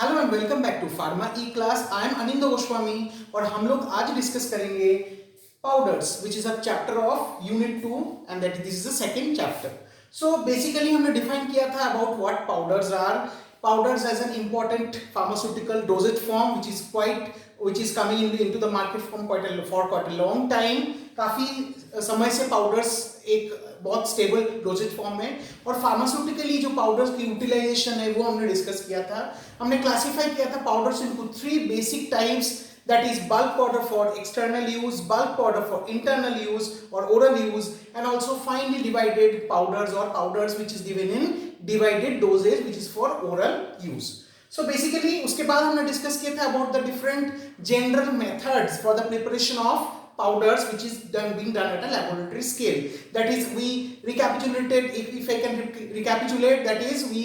Hello and welcome back to pharma E class. I am Anindo Goswami और हम लोग आज डिस्कस करेंगे powders which is a chapter of unit 2 and that this is the second chapter. So basically हमने define किया था about what powders are. Powders as an important pharmaceutical dosage form which is coming into the market from for quite a long time। काफी समय से powders एक बहुत stable doses form है और फार्मास्यूटिकली जो पाउडर्स की यूटिलाइजेशन है वो हमने डिस्कस किया था। हमने क्लासिफाई किया था powders into 3 basic types, that is bulk powder for external use, bulk powder for internal use or oral use, and also finely divided powders or powders which is given in divided dosage which is for oral use. So basically उसके बाद हमने discuss किया था about the different general methods for the preparation of powders which is being done at a laboratory scale. That is, we recapitulated, if I can recapitulate, that is we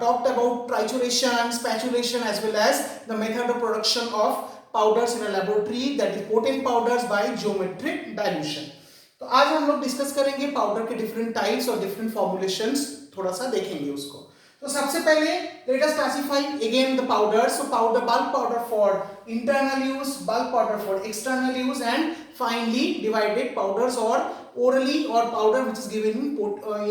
talked about trituration, spatulation as well as the method of production of powders in a laboratory, that is potent powders by geometric dilution. तो आज हम लोग discuss करेंगे powder के different types और different formulations, थोड़ा सा देखेंगे उसको। तो सबसे पहले let us classify again the powders. So bulk powder for internal use, bulk powder for external use, and finely divided powders or orally or powder which is given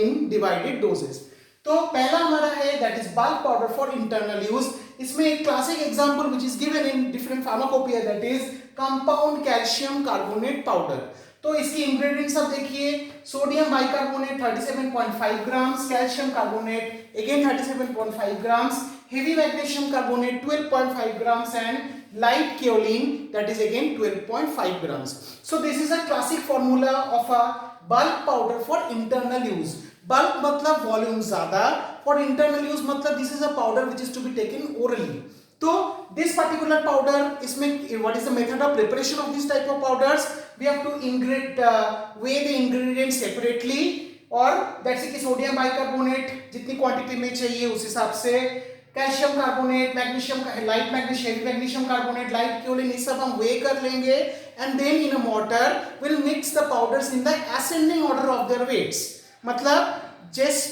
in divided doses. तो पहला हमारा है that is bulk powder for internal use. इसमें एक classic example which is given in different pharmacopoeia, that is compound calcium carbonate powder. तो इसकी ingredients आप देखिए, sodium bicarbonate 37.5 grams, calcium carbonate again 37.5 grams, heavy magnesium carbonate 12.5 grams and light kaolin, that is again 12.5 grams. So this is a classic formula of a bulk powder for internal use. Bulk मतलब volume ज्यादा, for internal use मतलब this is a powder which is to be taken orally. तो this particular powder, इसमें what is the method of preparation of this type of powders? We have to weigh the ingredients separately, और जैसे कि sodium bicarbonate जितनी quantity में चाहिए उस हिसाब से, calcium carbonate, magnesium light magnesium, heavy magnesium carbonate, light kaolin, ये सब हम वे कर लेंगे and then in a mortar will mix the powders in the ascending order of their weights. मतलब जिस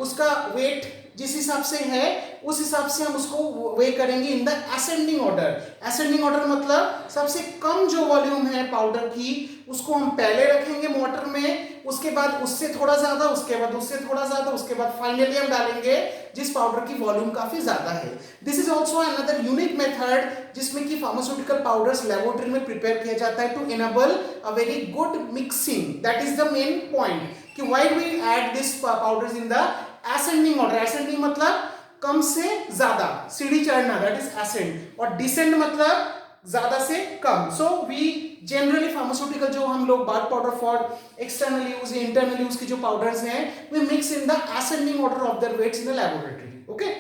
उसका वेट जिस हिसाब से है उस हिसाब से हम उसको वे करेंगे इन the ascending order. Ascending order मतलब सबसे कम जो वॉल्यूम है पाउडर की उसको हम पहले रखेंगे मोर्टर में, उसके बाद उससे थोड़ा ज्यादा, उसके बाद उससे थोड़ा ज्यादा, उसके बाद फाइनली हम डालेंगे जिस पाउडर की वॉल्यूम काफी ज्यादा है। This is also another unique method जिसमें कि फार्मास्यूटिकल पाउडर्स लेबोरेटरी में प्रिपेयर किया जाता है to enable a very good mixing. That is the main point कि why we add this powders in the ascending order. Ascending मतलब कम से ज्यादा, सीढ़ी चढ़ना, दैट इज असेंड, और डिसेंड मतलब ज्यादा से कम। सो वी जनरली फार्मास्यूटिकल जो हम लोग bulk powder for external use या इंटरनल यूज की जो पाउडर्स हैं we mix in the ascending order of their weights in the laboratory. Okay,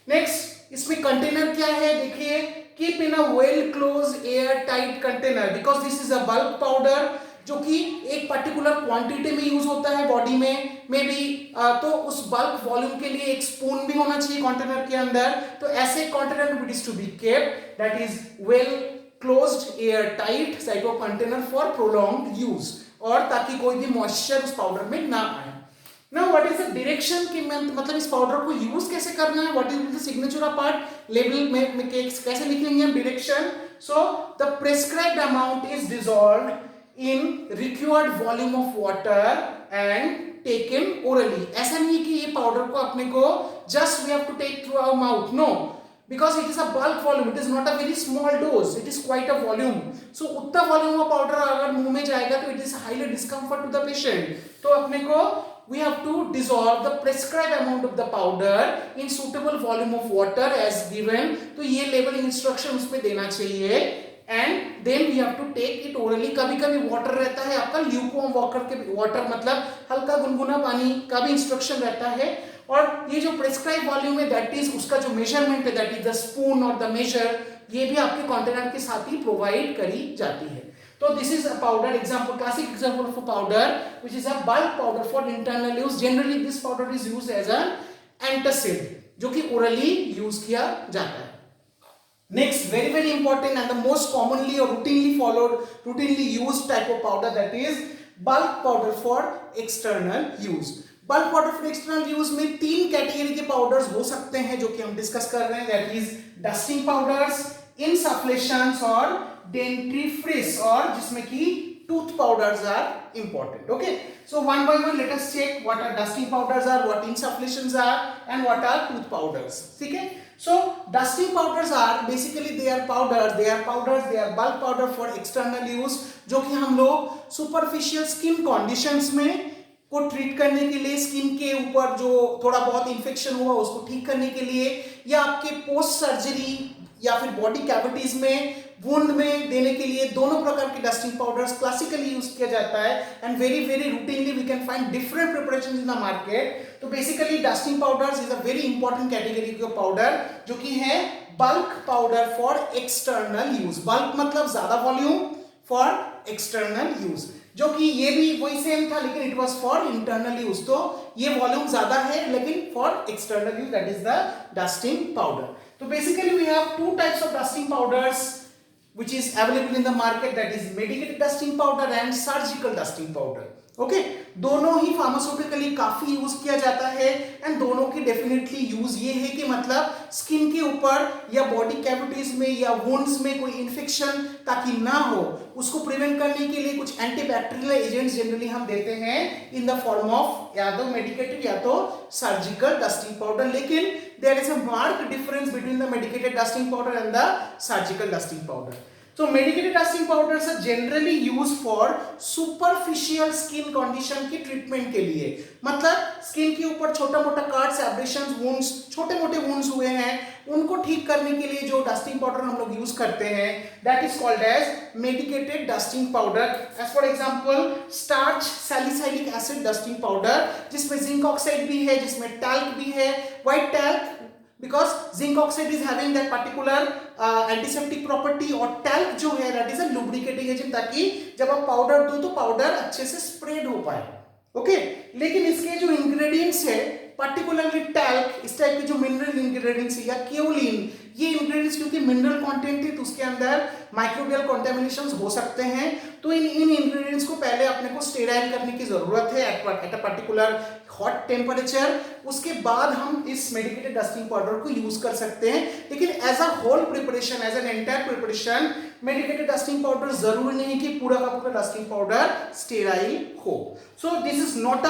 next इसमें कंटेनर क्या है देखिए, keep in a well close air tight container because this is a bulk powder जो कि एक पर्टिकुलर क्वांटिटी में use होता है बॉडी में मे बी, तो उस बल्क वॉल्यूम के लिए एक स्पून भी होना चाहिए कंटेनर के अंदर। तो ऐसे container which is to be kept, that is well closed air tight type of container for prolonged use, और ताकि कोई भी मॉइस्चर उस पाउडर में ना आए। Now what is the direction की मतलब इस पाउडर को यूज कैसे करना है, what is the signature of part label में कैसे लिखेंगे हम direction. So the prescribed amount is dissolved in required volume of water and taken orally। ऐसा नहीं कि ये पाउडर को अपने को just we have to take through our mouth, no, because it is a bulk volume, it is not a very small dose, it is quite a volume। so उतना volume का powder अगर मुंह में जाएगा तो it is highly discomfort to the patient। तो अपने को we have to dissolve the prescribed amount of the powder in suitable volume of water as given। तो ये लेबलिंग इंस्ट्रक्शन उसमें देना चाहिए and then we have to take it orally. कभी कभी वाटर रहता है आपका ल्यूकवार्म वाटर मतलब हल्का गुनगुना पानी का भी इंस्ट्रक्शन रहता है, और ये जो प्रिस्क्राइब वॉल्यूम है दैट इज उसका जो मेजरमेंट है दैट इज द स्पून और द मेजर, ये भी आपके कंटेनर के साथ ही प्रोवाइड करी जाती है। तो this is a powder example, classic example of a powder which is a bulk powder for internal use. Generally this powder is used as an antacid जो कि ओरली यूज किया जाता है। Next, very important and the most commonly or routinely used type of powder, that is bulk powder for external use। Bulk powder for external use में 3 category के powders हो सकते हैं जो कि हम डिस्कस कर रहे हैं, दैट इज डस्टिंग पाउडर्स, इंसफ्लेशंस और डेंटिफ्रिस, और जिसमें कि tooth powders are important. Okay, so one by one let us check what are dusting powders are, what insufflations are, and what are tooth powders. ठीक है, so dusting powders are basically they are powders, they are bulk powder for external use, जो कि हम लोग superficial skin conditions में को treat करने के लिए, स्किन के ऊपर जो थोड़ा बहुत इन्फेक्शन हुआ उसको ठीक करने के लिए, या आपके पोस्ट सर्जरी या फिर बॉडी कैविटीज में वुंड में देने के लिए, दोनों प्रकार के डस्टिंग पाउडर्स क्लासिकली यूज किया जाता है, and very very routinely we can find different preparations in the market. तो basically dusting powders is a very important category का पाउडर जो कि है bulk powder for external use. Bulk मतलब ज्यादा वॉल्यूम, फॉर एक्सटर्नल यूज, जो कि ये भी वही सेम था लेकिन it was for internal use. तो ये वॉल्यूम ज्यादा है लेकिन for external use, that is the dusting powder. So basically we have two types of dusting powders which is available in the market, that is medicated dusting powder and surgical dusting powder. Okay, दोनों ही pharmaceutically काफी use किया जाता है, and दोनों की definitely use ये है कि मतलब स्किन के ऊपर या बॉडी कैविटीज में या वुंड्स में कोई इन्फेक्शन ताकि ना हो उसको प्रिवेंट करने के लिए कुछ एंटीबैक्टीरियल एजेंट्स जनरली हम देते हैं इन द फॉर्म ऑफ या तो मेडिकेटेड या तो सर्जिकल डस्टिंग पाउडर. लेकिन there is a marked difference between the medicated dusting powder and the surgical dusting powder. So medicated dusting powders are generally used for superficial skin condition की treatment के लिए. मतलब skin के ऊपर छोटा मोटा cards, aberrations, wounds, छोटे मोटे वुंड्स हुए हैं, उनको ठीक करने के लिए जो डस्टिंग पाउडर हम लोग यूज करते हैं, that is called as medicated dusting powder. As for example starch salicylic acid dusting powder, जिसमें जिंक ऑक्साइड भी है, जिसमें टैल्क भी है, white talc, because zinc oxide is having that particular antiseptic property, और टैल्क जो है that is a lubricating agent, ताकि जब आप पाउडर दो तो पाउडर अच्छे से स्प्रेड हो पाए. ओके, लेकिन इसके जो इंग्रेडिएंट्स है पर्टिकुलरली टैल्क, इस टाइप के जो मिनरल इंग्रेडिएंट्स है या केओलिन, ये इंग्रेडिएंट्स क्योंकि मिनरल कंटेंट है तो उसके अंदर माइक्रोबियल कंटामिनेशंस हो सकते हैं. तो इन इंग्रेडिएंट्स को पहले अपने को स्टेराइल करने की जरूरत है at a particular hot temperature. उसके बाद हम इस मेडिकेटेड डस्टिंग पाउडर को यूज कर सकते हैं. लेकिन as a whole preparation, as an entire preparation, medicated dusting powder जरूरी नहीं कि पूरा का पूरा डस्टिंग पाउडर स्टेराइल हो. So this is not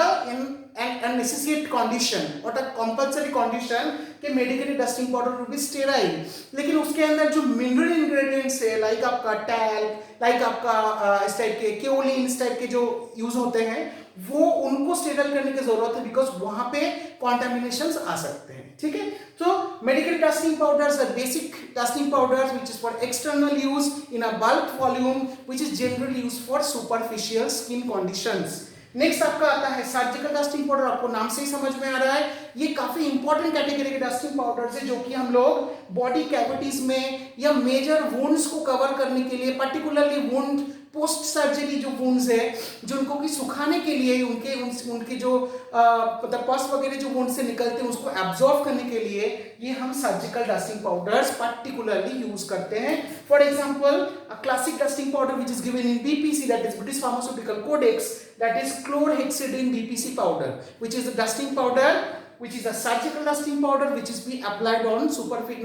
a necessary condition or a compulsory condition कि medicated dusting powder will be sterile. लेकिन उसके अंदर जो mineral ingredients है, लाइक आपका टैल्क, लाइक आपका इस टाइप के केओलिन, इस टाइप के जो यूज होते हैं, वो उनको स्टेराइल करने की जरूरत है, बिकॉज वहां पे कॉन्टामिनेशंस आ सकते हैं. ठीक है, तो medicated dusting powders are basic dusting powders which is for external use in a bulk volume which is generally used for superficial skin conditions. Next आपका आता है सर्जिकल डस्टिंग पाउडर. आपको नाम से ही समझ में आ रहा है ये काफी इंपॉर्टेंट कैटेगरी के डस्टिंग पाउडर है, जो कि हम लोग बॉडी कैविटीज में या मेजर वुंड्स को कवर करने के लिए, पर्टिकुलरली वुंड पोस्ट सर्जरी जो वुंड्स है, जिनको कि सुखाने के लिए उनके जो पस वगैरह जो वुंड से निकलते हैं उसको एब्जॉर्ब करने के लिए ये हम surgical dusting powders particularly use करते हैं. For example a classic dusting powder which is given in BPC, that is British Pharmaceutical Codex, that is chlorhexidine BPC powder, which is a dusting powder, which is a surgical dusting powder which is being applied on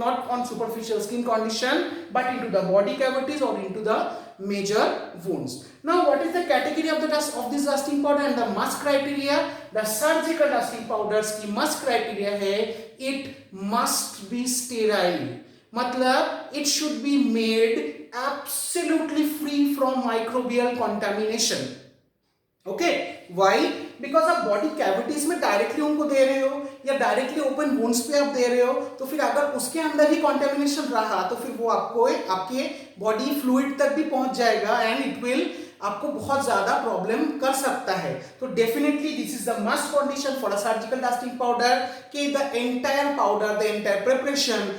not on superficial skin condition but into the body cavities or into the major wounds. Now what is the category of this dusting powder and the must criteria? The surgical dusting powders की must criteria है it must be sterile. मतलब it should be made absolutely free from microbial contamination. Okay, why? Because आप body cavities में directly उनको दे रहे हो या डायरेक्टली ओपन वुंड्स पे आप दे रहे हो, तो फिर अगर उसके अंदर ही कॉन्टेमिनेशन रहा तो फिर वो आपको आपके बॉडी फ्लूइड तक भी पहुंच जाएगा एंड इट विल आपको बहुत ज्यादा प्रॉब्लम कर सकता है. तो definitely this is the must condition for a surgical dusting powder कि the entire powder, the entire preparation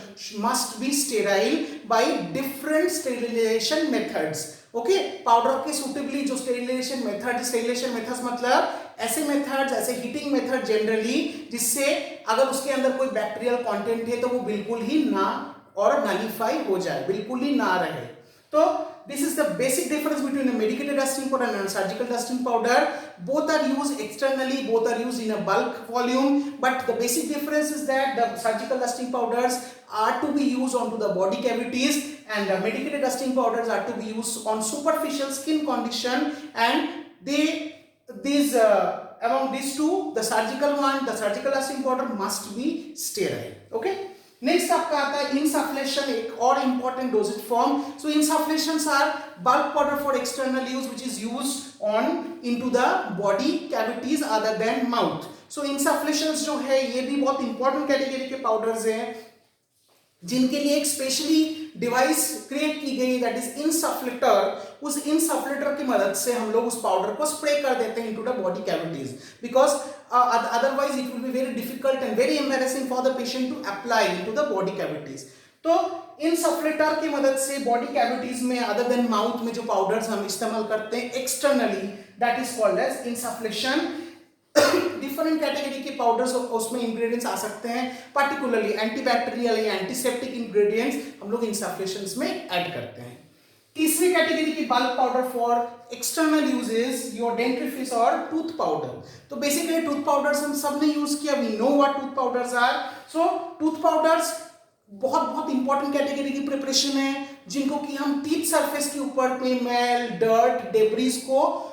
must be sterile by different sterilization methods. Okay, powder के सुटेबली जो स्टेरिलाइजेशन मेथड्स मतलब ऐसे मेथड्स, ऐसे हीटिंग मेथड जनरली जिससे अगर उसके अंदर कोई बैक्टीरियल कंटेंट है तो वो बिल्कुल ही ना और नलीफाई हो जाए, बिल्कुल ही ना रहे. तो this is the basic difference between a medicated dusting powder and a surgical dusting powder. Both are used externally, both are used in a bulk volume, but the basic difference is that the surgical dusting powders are to be used onto the body cavities and the medicated dusting powders are to be used on superficial skin condition, and among these two, the surgical dusting powder must be sterile. Okay. Next आपका आता है insufflation, एक और important dosages form. So insufflations are bulk powder for external use which is used on into the body cavities other than mouth. So insufflations जो है ये भी बहुत इंपॉर्टेंट कैटेगरी के पाउडर्स हैं जिनके लिए एक स्पेशली डिवाइस क्रिएट की गई, दैट इज इंसफ्लेटर. उस इंसफ्लेटर की मदद से हम लोग उस पाउडर को स्प्रे कर देते हैं into the body cavities, because otherwise it will be very difficult and very embarrassing for the patient to apply into the body cavities. तो इंसफ्लेटर की मदद से बॉडी कैविटीज में अदर देन माउथ में जो पाउडर्स हम इस्तेमाल करते हैं externally, that is called as insufflation. Different category के पाउडर्स उसमें इंग्रेडिएंट्स आ सकते हैं, पार्टिकुलरली एंटीबैक्टीरियल या एंटीसेप्टिक इंग्रेडिएंट्स हम लोग इंसफ्लेशंस में ऐड करते हैं. तीसरी कैटेगरी की bulk powder for external uses your dentifrice और टूथ पाउडर. तो बेसिकली टूथ पाउडर्स हम सब ने यूज किया, we know what tooth powders are. So tooth powders बहुत इंपॉर्टेंट कैटेगरी की प्रिपरेशन है जिनको कि हम टीथ सरफेस के ऊपर पे मेल, डर्ट, डेब्रीज को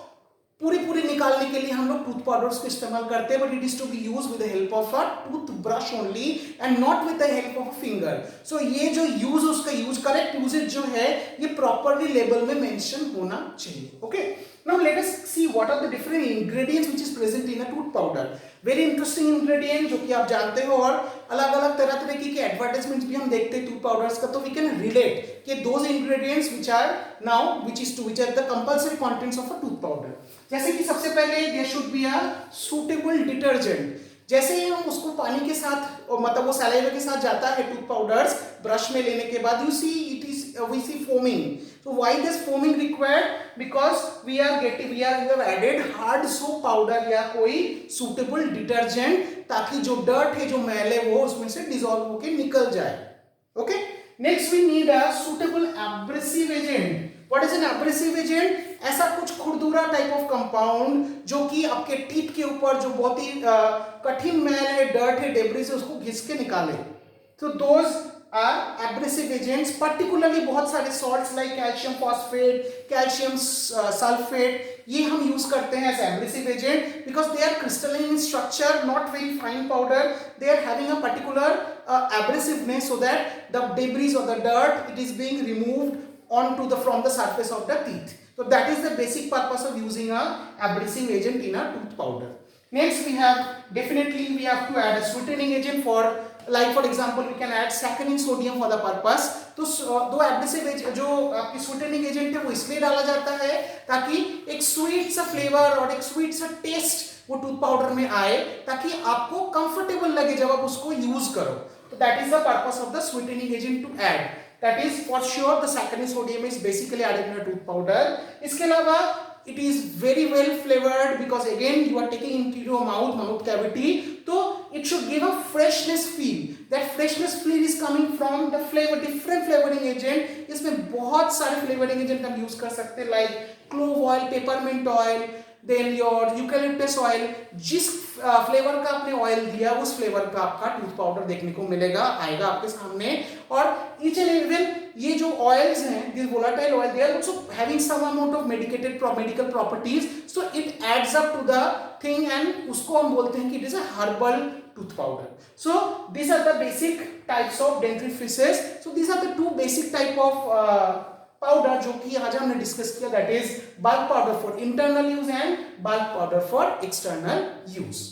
पूरी निकालने के लिए हम लोग टूथ पाउडर्स को इस्तेमाल करते हैं, but it is to be use with the help of a tooth brush only and not with the help of a finger. So ये जो यूज उसका यूज करेक्ट यूजेज जो है ये प्रॉपरली लेबल में मेंशन होना चाहिए. Okay, now let us see what are the different ingredients which is present in a tooth powder. Very interesting ingredient जो कि आप जानते हो, और अलग अलग तरह के एडवर्टाइजमेंट्स भी हम देखते हैं टूथ पाउडर्स का, तो वी कैन रिलेट कि those ingredients which are the compulsory contents of a tooth powder. जैसे कि सबसे पहले there should be a suitable detergent. जैसे ही हम उसको पानी के साथ, मतलब वो सलाइवा के साथ जाता है टूथ पाउडर्स ब्रश में लेने के बाद, you see we see foaming. So why this foaming required? Because we have added hard soap powder या कोई suitable detergent, ताकि जो dirt है, जो मैल है, वो उसमें से dissolve होके निकल जाए. Okay? Next we need a suitable abrasive agent. What is an abrasive agent? ऐसा कुछ खुरदुरा टाइप ऑफ कंपाउंड जो कि आपके टीथ के ऊपर जो बहुत ही कठिन मैल है, डर्ट है, डेब्रिस है, उसको घिस के निकाले. तो those are abrasive agents. Particularly बहुत सारे salts like calcium phosphate, calcium sulphate, ये हम यूज करते हैं as abrasive agent because they are crystalline in structure, not very fine powder. They are having a particular abrasiveness so that the debris or the dirt, it is being removed from the surface of the teeth. So that is the basic purpose of using a abrasive agent in a tooth powder. Next we have to add a sweetening agent for example we can add saccharin sodium for the purpose. तो दो abrasive agent जो आपकी sweetening agent है वो इसलिए डाला जाता है ताकि एक स्वीट सा फ्लेवर और एक स्वीट सा टेस्ट वो टूथ पाउडर में आए, ताकि आपको कंफर्टेबल लगे जब आप उसको यूज करो. तो that is the purpose of the sweetening agent to add. That is for sure the saccharin sodium is basically added in a tooth powder. इसके अलावा it is very well flavored because again you are taking into your mouth cavity, so it should give a freshness feel. That freshness feel is coming from the different flavoring agent. इसमें बहुत सारे flavoring agent हम use कर सकते हैं like clove oil, peppermint oil, then your eucalyptus oil. जिस flavour का आपने ऑयल दिया उस फ्लेवर का आपका टूथ पाउडर देखने को मिलेगा, आएगा आपके सामने. और ईच एंड इवन ये जो ऑयल्स हैं, this volatile oil, they are also having some amount of medical properties, so it adds up to the thing and उसको हम बोलते हैं कि it is a herbal tooth powder. So this are the basic types of dentifrices. So this are the two basic type of powder जो कि आज हमने discuss किया, that is bulk powder for internal use and bulk powder for external use.